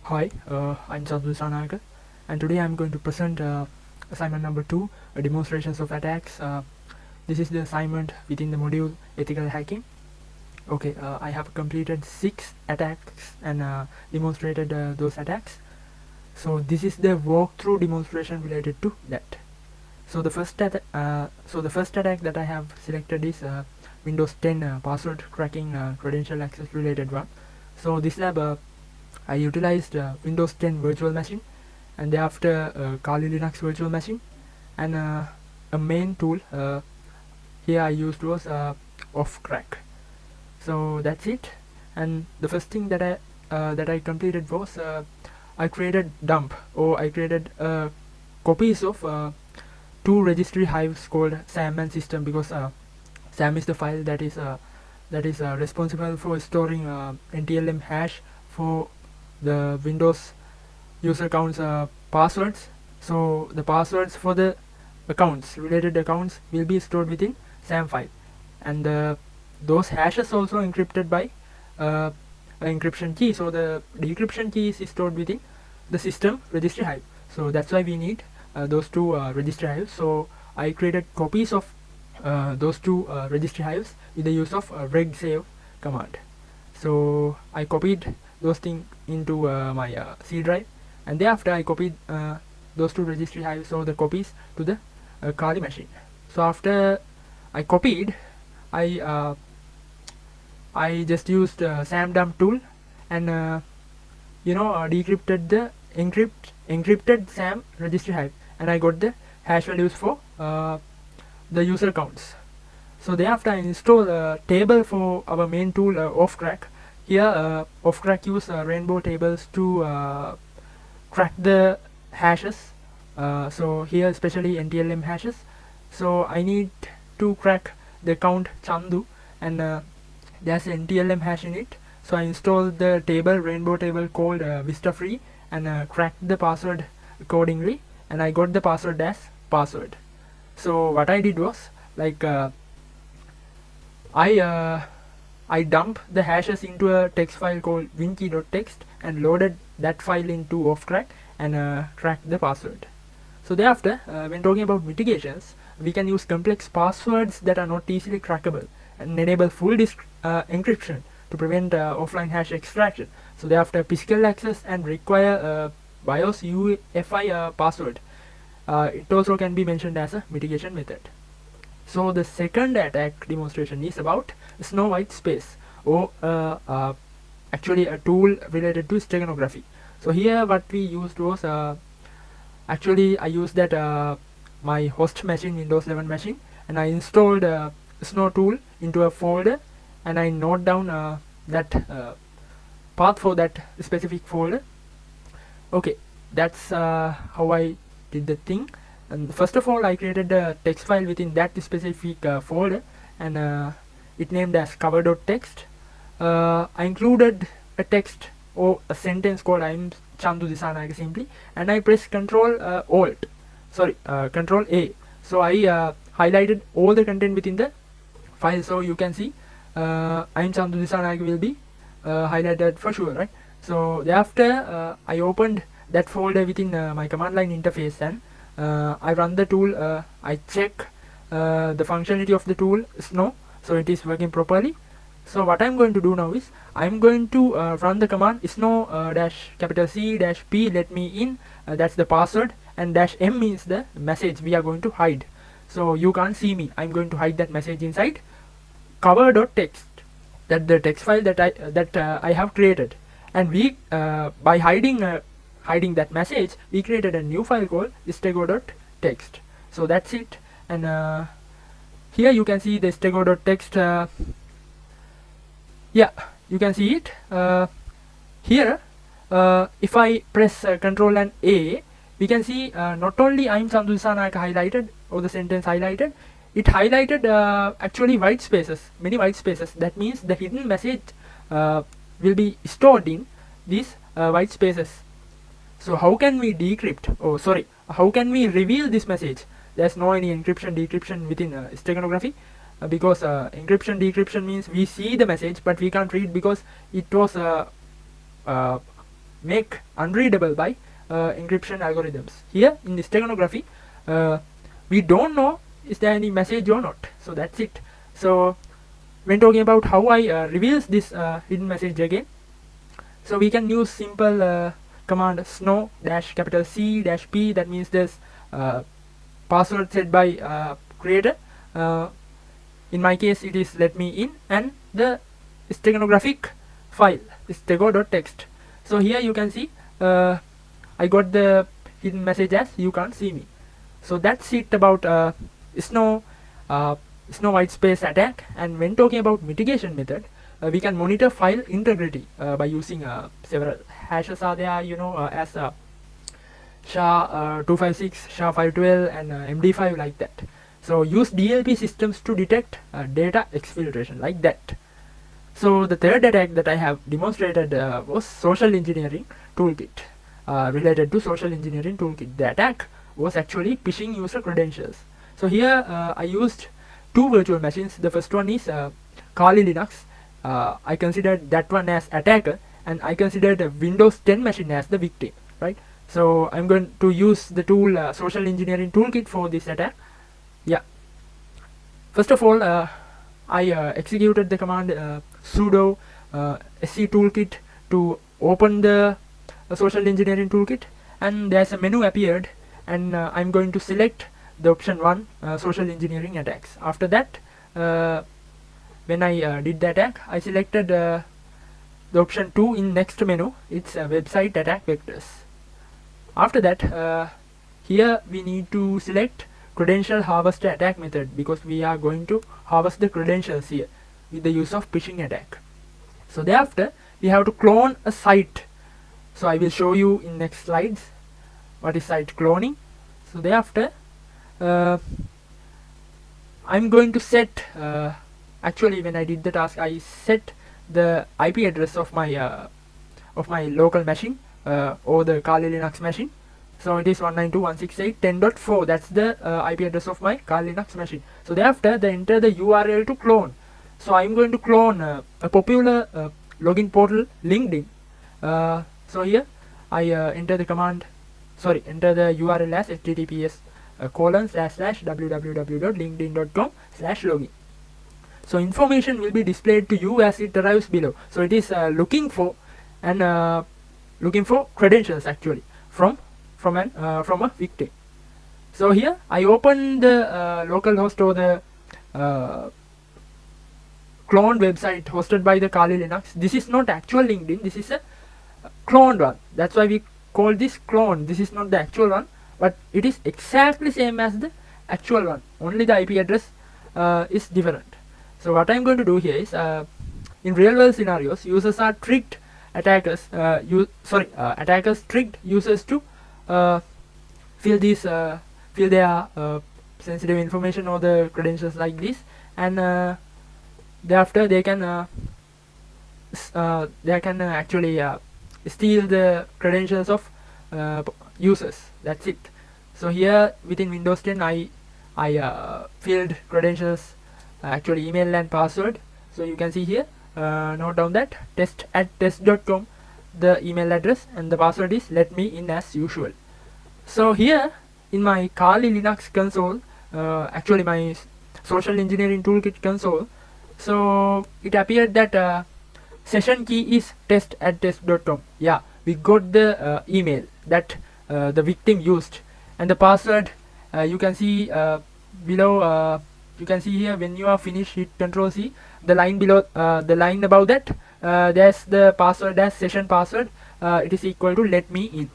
Hi, I'm Chandu, Dissanayake, and today I'm going to present assignment number 2, demonstrations of attacks. This is the assignment within the module ethical hacking. Okay, I have completed 6 attacks and demonstrated those attacks. So this is the walkthrough demonstration related to that. So the first attack that I have selected is Windows 10 password cracking credential access related one. So this lab I utilized Windows 10 virtual machine, and thereafter Kali Linux virtual machine, and a main tool here I used was offcrack. So that's it. And the first thing that I completed was I created copies of 2 registry hives called SAM and system, because SAM is the file that is responsible for storing NTLM hash for the Windows user accounts passwords. So the passwords for the related accounts will be stored within SAM file, and those hashes also encrypted by an encryption key. So the decryption key is stored within the system registry hive. So that's why we need those 2 registry hives. So I created copies of those 2 registry hives with the use of regsave command. So I copied those things into my C drive, and thereafter I copied those 2 registry hives, so the copies, to the Kali machine. So after I copied, I just used samdump tool and decrypted the encrypted SAM registry hive, and I got the hash values for the user accounts. So thereafter I install a table for our main tool offcrack. Here offcrack use rainbow tables to crack the hashes. So here especially NTLM hashes. So I need to crack the account Chandu, and there's an NTLM hash in it. So I installed the rainbow table called Vista Free, and cracked the password accordingly, and I got the password as password. So what I did was, like, I dumped the hashes into a text file called winkey.txt and loaded that file into offcrack and cracked the password. So thereafter, when talking about mitigations, we can use complex passwords that are not easily crackable and enable full disk encryption to prevent offline hash extraction. So thereafter, physical access and require BIOS UEFI password. It also can be mentioned as a mitigation method. So the second attack demonstration is about snow white space, or actually a tool related to steganography. So here what we used was actually I used that my host machine, Windows 11 machine, and I installed snow tool into a folder, and I note down that path for that specific folder. Okay, that's how I did the thing. And first of all, I created a text file within that specific folder, and it named as cover.txt. I included a text or a sentence called "I'm Chandu Dissanayake" simply, and I pressed Control A. So I highlighted all the content within the file. So you can see "I'm Chandu Dissanayake" will be highlighted for sure, right? So thereafter, I opened that folder within my command line interface, and I run the tool. I check the functionality of the tool snow, so it is working properly. So what I'm going to do now is I'm going to run the command snow -C-p let me in. That's the password, and -m means the message we are going to hide. So you can't see me. I'm going to hide that message inside cover.txt. That the text file that I have created, and we by hiding that message, we created a new file called stego.txt. So that's it. And here you can see the stego.txt. Yeah, you can see it here. If I press Control and A, we can see not only "I'm Chandu Dissanayake" highlighted, or the sentence highlighted, it highlighted actually white spaces, many white spaces. That means the hidden message will be stored in these white spaces. So how can we decrypt? How can we reveal this message? There's no any encryption decryption within steganography, because encryption decryption means we see the message but we can't read, because it was make unreadable by encryption algorithms. Here in the steganography, we don't know is there any message or not. So that's it. So when talking about how I reveals this hidden message again, so we can use simple command snow dash capital C dash P. That means this password set by creator. In my case it is let me in, and the steganographic file stego.txt. So here you can see I got the hidden message as you can't see me. So that's it about snow white space attack. And when talking about mitigation method, we can monitor file integrity by using several hashes are there, as SHA-256, SHA-512 and MD5 like that. So use DLP systems to detect data exfiltration like that. So the third attack that I have demonstrated was social engineering toolkit. Related to social engineering toolkit, the attack was actually phishing user credentials. So here I used two virtual machines. The first one is Kali Linux. I considered that one as attacker, and I considered a Windows 10 machine as the victim, right? So I'm going to use the tool social engineering toolkit for this attack. Yeah, first of all I executed the command sudo sc toolkit to open the social engineering toolkit, and there's a menu appeared, and I'm going to select the option 1 social engineering attacks. After that when I did the attack, I selected the option 2 in next menu. It's website attack vectors. After that here we need to select credential harvest attack method, because we are going to harvest the credentials here with the use of phishing attack. So thereafter we have to clone a site. So I will show you in next slides what is site cloning. So thereafter I'm going to set actually when I did the task, I set the IP address of my local machine or the Kali Linux machine. So it is 192.168.10.4. That's the IP address of my Kali Linux machine. So thereafter they enter the URL to clone. So I'm going to clone a popular login portal LinkedIn. So here I enter the URL as https://www.linkedin.com/login. So information will be displayed to you as it arrives below. So it is looking for credentials actually from a victim. So here I open the localhost or the cloned website hosted by the Kali Linux. This is not actual LinkedIn, this is a cloned one. That's why we call this clone. This is not the actual one, but it is exactly same as the actual one, only the IP address is different. So what I'm going to do here is in real world scenarios, users are tricked attackers tricked users to fill their sensitive information or the credentials like this, and thereafter they can actually steal the credentials of users. That's it. So here within Windows 10 I filled credentials, actually email and password. So you can see here, note down that test@test.com the email address, and the password is let me in as usual. So here in my Kali Linux console, actually my social engineering toolkit console, so it appeared that session key is test@test.com. Yeah, we got the email that the victim used, and the password you can see below. You can see here when you are finished, hit Ctrl C. The line below, the line above that, there's the password as session password. It is equal to let me in.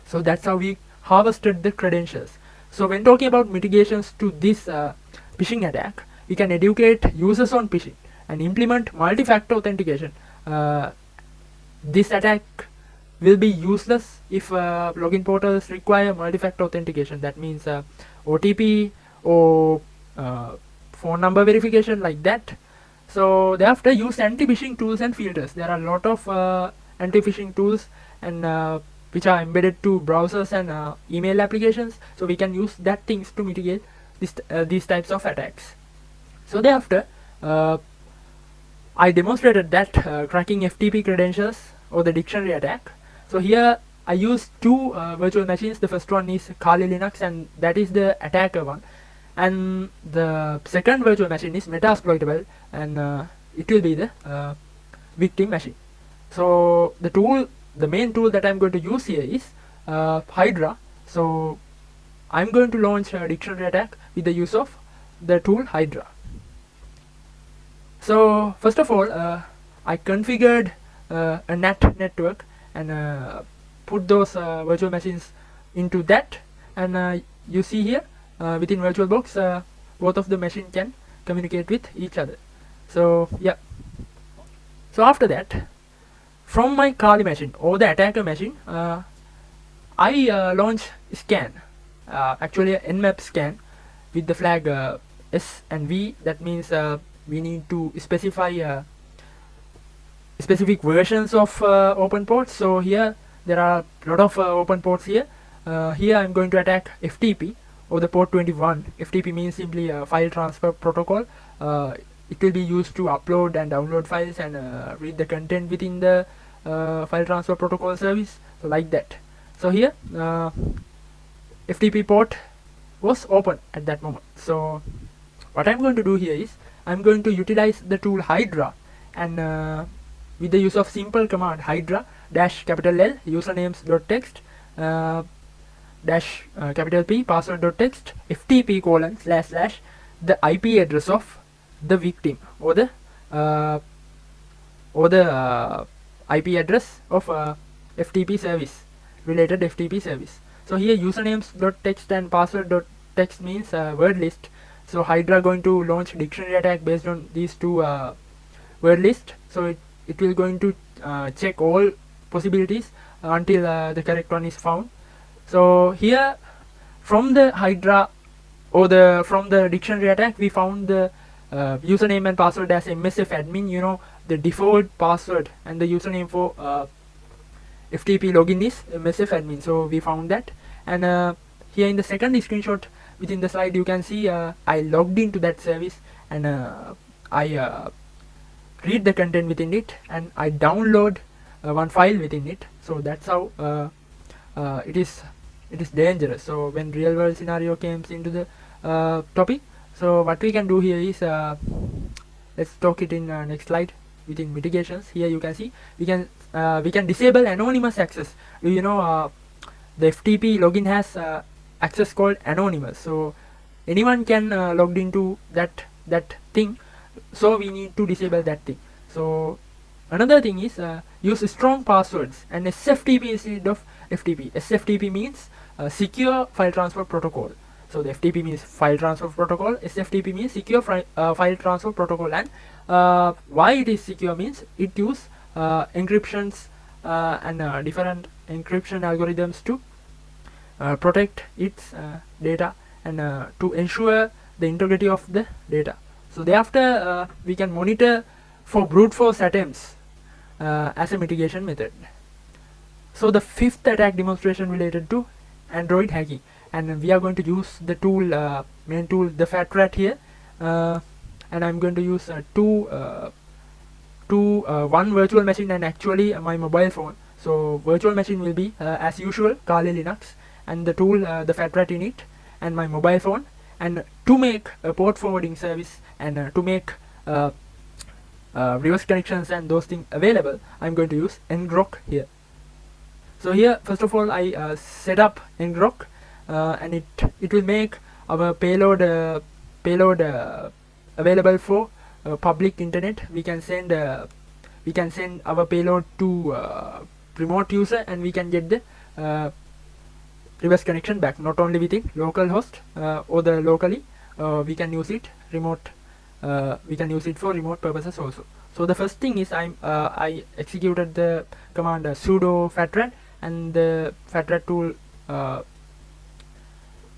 So that's how we harvested the credentials. So when talking about mitigations to this phishing attack, we can educate users on phishing and implement multi-factor authentication. This attack will be useless if login portals require multi-factor authentication. That means OTP or phone number verification like that. So thereafter use anti-phishing tools and filters. There are a lot of anti-phishing tools and which are embedded to browsers and email applications. So we can use that things to mitigate these types of attacks. So thereafter I demonstrated that cracking FTP credentials or the dictionary attack. So here I use two virtual machines. The first one is Kali Linux, and that is the attacker one, and the second virtual machine is Metasploitable, and it will be the victim machine. So the main tool that I'm going to use here is Hydra. So I'm going to launch a dictionary attack with the use of the tool Hydra. So first of all, I configured a NAT network and put those virtual machines into that, and you see here within VirtualBox both of the machines can communicate with each other. So yeah, so after that, from my Kali machine or the attacker machine, I launch scan, actually a nmap scan with the flag S and V. That means we need to specify specific versions of open ports. So here there are a lot of open ports here. Here I'm going to attack FTP or the port 21. FTP means simply file transfer protocol. It will be used to upload and download files and read the content within the file transfer protocol service, so like that. So here FTP port was open at that moment. So what I'm going to do here is I'm going to utilize the tool Hydra, and with the use of simple command Hydra dash capital L usernames dot text dash capital P password dot text FTP colon slash slash the IP address of the victim or the IP address of FTP service, related FTP service. So here usernames dot text and password dot text means word list. So Hydra going to launch dictionary attack based on these two word list. So it will going to check all possibilities until the correct one is found. So here from the Hydra or from the dictionary attack, we found the username and password as MSF admin. You know, the default password and the username for FTP login is MSF admin. So we found that, and here in the second screenshot within the slide you can see I logged into that service, and I read the content within it, and I download one file within it. So that's how it is dangerous. So when real world scenario comes into the topic, so what we can do here is let's talk it in next slide. Within mitigations, here you can see we can disable anonymous access. You know, the FTP login has access called anonymous, so anyone can log into that thing. So we need to disable that thing. So another thing is use strong passwords and SFTP instead of FTP. SFTP means secure file transfer protocol. So the FTP means file transfer protocol, SFTP means secure file transfer protocol, and why it is secure means it use encryptions and different encryption algorithms to protect its data and to ensure the integrity of the data. So thereafter we can monitor for brute force attempts as a mitigation method. So the fifth attack demonstration related to Android hacking, and we are going to use the tool main tool, the fat rat here, and I'm going to use one virtual machine and actually my mobile phone. So virtual machine will be as usual Kali Linux, and the tool the fat rat in it, and my mobile phone. And to make a port forwarding service and to make reverse connections and those things available, I'm going to use ngrok here. So here first of all I set up ngrok, and it will make our payload available for public internet. We can send our payload to remote user, and we can get the reverse connection back, not only within local host or the locally, we can use it remote, we can use it for remote purposes also. So the first thing is I executed the command sudo fatrat, and the fatrat tool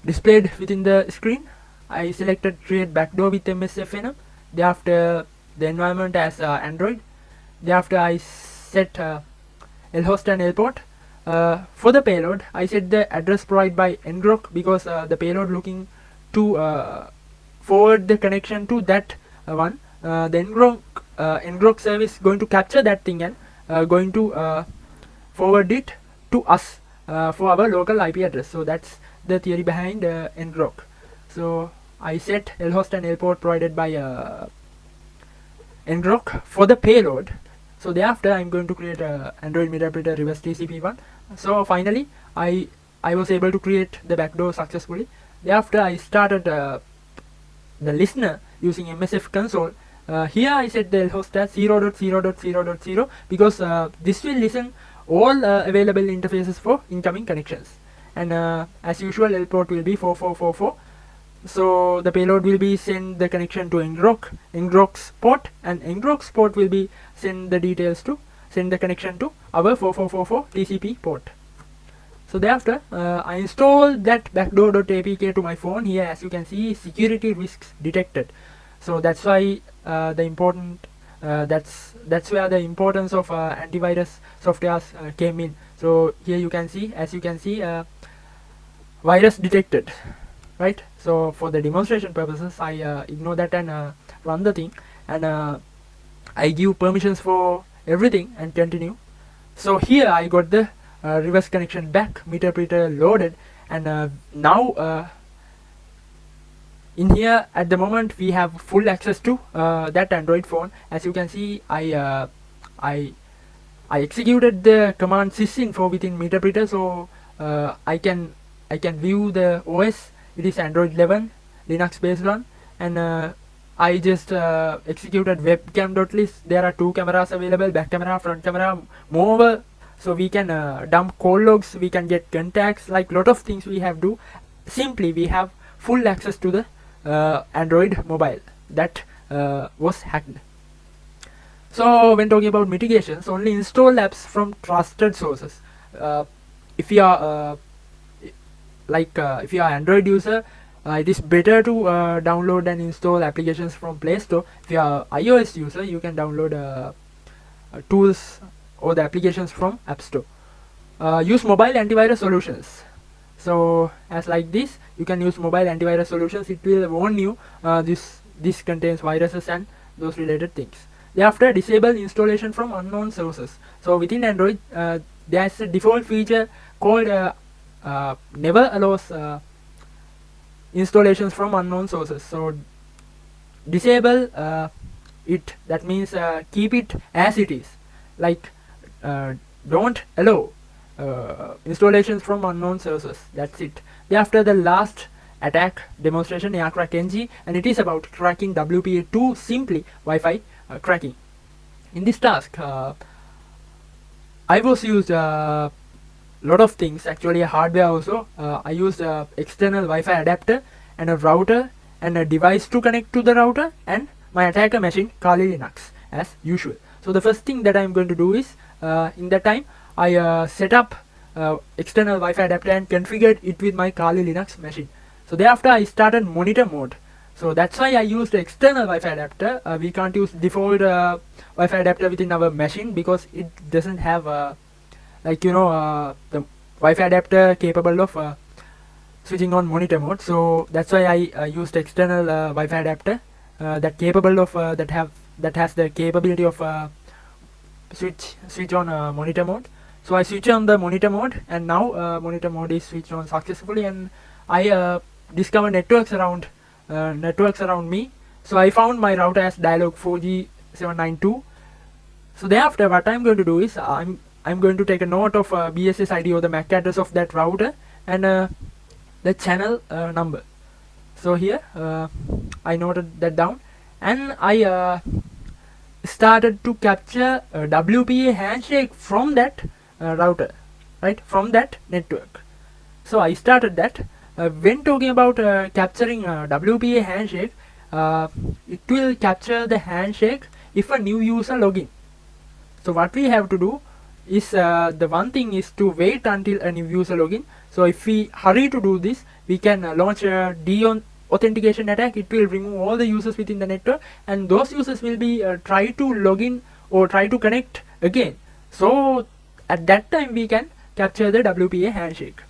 displayed within the screen. I selected create backdoor with MSFNM. Thereafter the environment as Android. Thereafter I set lhost and lport. For the payload I set the address provided by ngrok, because the payload looking to forward the connection to that one. The ngrok service going to capture that thing and going to forward it to us for our local IP address. So that's the theory behind ngrok. So I set lhost and lport provided by ngrok for the payload. So thereafter I'm going to create a Android interpreter reverse TCP1. So finally I was able to create the backdoor successfully. Thereafter I started the listener using MSF console. Here I set the host as 0.0.0.0 because this will listen all available interfaces for incoming connections. And as usual, L port will be 4444. So the payload will be send the connection to ngrok's port, and ngrok's port will be send the details to send the connection to our 4444 TCP port. So thereafter I installed that backdoor.apk to my phone. Here as you can see, security risks detected. So that's why the important that's where the importance of antivirus softwares came in. So here you can see, as you can see, virus detected, right? So for the demonstration purposes I ignore that and run the thing, and I give permissions for everything and continue. So here I got the reverse connection back, interpreter loaded, and now in here at the moment we have full access to that Android phone. As you can see, I executed the command sysinfo within interpreter, so I can view the OS. It is Android 11 Linux based one, and I just executed webcam.list. There are two cameras available, back camera, front camera. Moreover, so we can dump call logs, we can get contacts, like lot of things we have do. Simply we have full access to the Android mobile that was hacked. So when talking about mitigations, only install apps from trusted sources. If you are if you are Android user, it is better to download and install applications from Play Store. If you are iOS user, you can download tools or the applications from App Store. Use mobile antivirus solutions. So as like this, you can use mobile antivirus solutions. It will warn you this contains viruses and those related things. Thereafter, disable installation from unknown sources. So within Android, there is a default feature called never allows installations from unknown sources. So disable it. That means keep it as it is. Like don't allow installations from unknown sources. That's it. Thereafter, the last attack demonstration, aircrack NG, and it is about cracking WPA2 simply Wi-Fi cracking. In this task, I was used lot of things, actually hardware also. I used external Wi-Fi adapter and a router and a device to connect to the router, and my attacker machine Kali Linux as usual. So the first thing that I'm going to do is in that time I set up external Wi-Fi adapter and configured it with my Kali Linux machine. So thereafter I started monitor mode. So that's why I used external Wi-Fi adapter. We can't use default Wi-Fi adapter within our machine because it doesn't have the Wi-Fi adapter capable of switching on monitor mode. So that's why I used external Wi-Fi adapter that capable of that has the capability of switch on monitor mode. So I switch on the monitor mode, and now monitor mode is switched on successfully, and I discover networks around me. So I found my router as dialog 4G792. So thereafter, what I'm going to do is I'm going to take a note of BSS ID or the MAC address of that router and the channel number. So here I noted that down, and I started to capture a WPA handshake from that router, right, from that network. So I started that. When talking about capturing WPA handshake, it will capture the handshake if a new user login. So what we have to do is the one thing is to wait until a new user login. So if we hurry to do this, we can launch a authentication attack. It will remove all the users within the network, and those users will be try to login or try to connect again. So at that time we can capture the WPA handshake.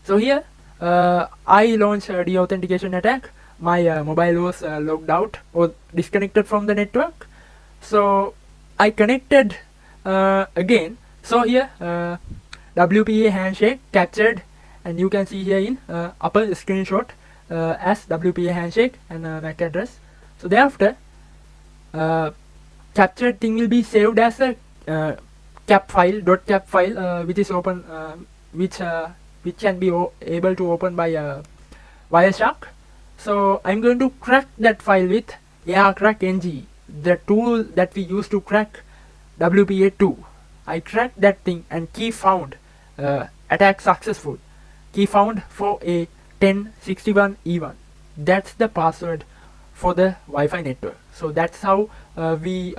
So here I launched a deauthentication attack. My mobile was logged out or disconnected from the network. So I connected again. So here WPA handshake captured, and you can see here in upper screenshot as WPA handshake and MAC address. So thereafter, captured thing will be saved as a cap file, .cap file, which is open, which can be able to open by Wireshark. So I'm going to crack that file with ARCrackNG, the tool that we use to crack WPA2. I cracked that thing and key found, attack successful. Key found for a 1061E1. That's the password for the Wi-Fi network. So that's how we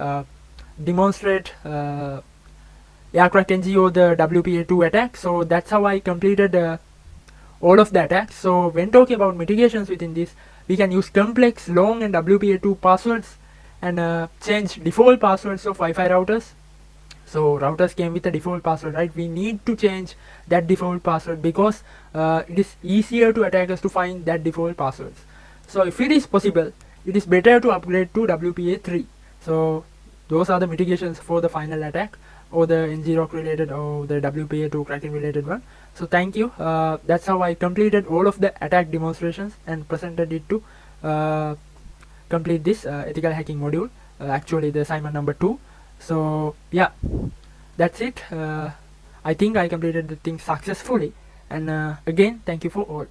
demonstrate ARCrackNG or the WPA2 attack. So that's how I completed all of the attacks. So when talking about mitigations within this, we can use complex, long and WPA2 passwords and change default passwords of Wi-Fi routers. So routers came with a default password, right? We need to change that default password because it is easier to attackers to find that default passwords. So if it is possible, it is better to upgrade to WPA3. So those are the mitigations for the final attack, or the NGROC related, or the WPA2 cracking related one. So thank you. That's how I completed all of the attack demonstrations and presented it to complete this ethical hacking module, actually the assignment number 2. So yeah, that's it. I think I completed the thing successfully, and again, thank you for all.